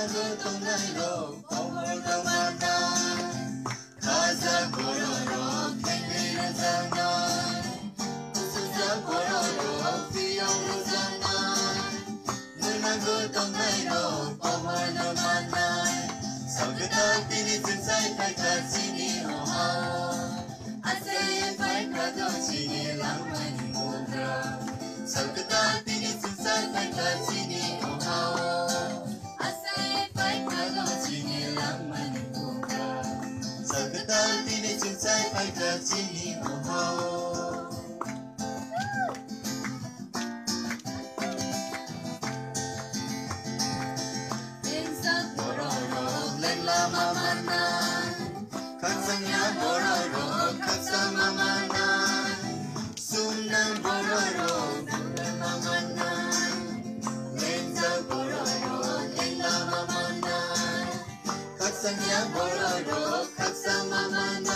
문화고 동나이로 보물도 많아 가사 보러로 캥기는 장난 수수자 보러로 비용도 장난 문화고 동나이로 보물도 많아 성급한 비니 등사이 팔까지니 오하오 아세의 발가도 지니 랑만이 무드라 성급한 비니 등사이 팔까지니 오하오 아세의 발가도 지니 랑만이 무드라 성급한 비니 등사이 팔까지니 오하오 인사 보러로 랭라마 만나 각상야 보러로 각상마 만나 숨는 보러로 랭라마 만나 랭자 보러로 랭라마 만나 각상야 보러로 각상마 만나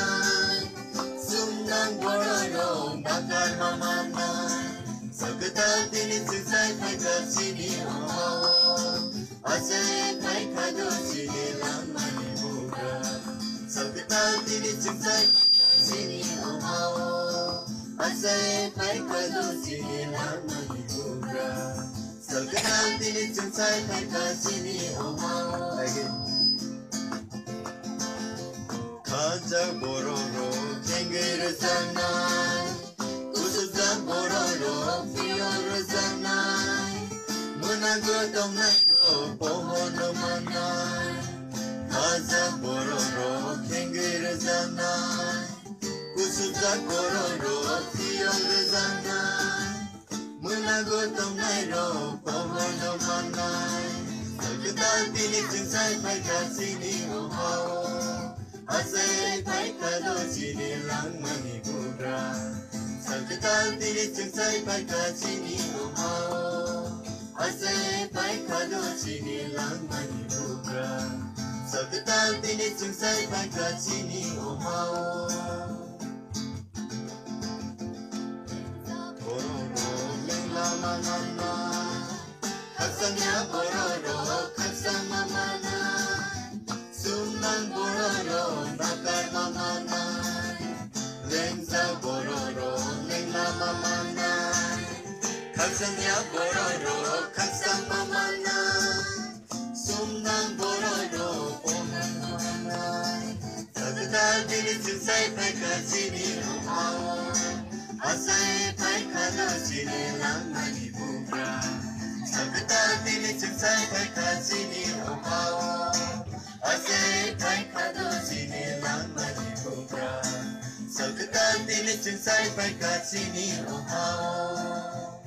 숨는 보러로 나갈마 만나 서긋한 비니 등사이 팔까지니 오하오 어제의 발가도 지니 랑만이 무가 서긋한 비니 등사이 팔까지니 오하오 어제의 발가도 지니 랑만이 무가 서긋한 비니 등사이 팔까지니 오하오 가자 보러로 캥기를 장난 구수장 보러로 피어를 장난 문화고 동나이로 보물도 만나 가자 보러로 캥기를 장난 구수장 보러로 피어를 장난 문화고 동나이로 보물도 만나 서긋한 비니 등사이 팔까지니 오하오 아세의 발가도 지니 랑만이 부라 서긋한 비니 등사이 팔까지니 오하오 아세의 발가도 지니 랑만이 부라 서긋한 비니 등사이 팔까지니 오하오 보러로 랭라마 만나 각상야 보러로 각상마 만나 숨만 보러로 나갈마 만나 랭자 보러로 랭라마 만나 각상야 보러로 각상마 만나 숨만 보러로 오만 만나 서긋한 비니 등사이 팔까지니 오하오 아사의 발가도 지니 랑만이 부라 서긋한 비니 등사이 팔까지니 오하오 아세의 발가도 지니 랑만이 부라 서긋한 비니 등사이 팔까지니 오하오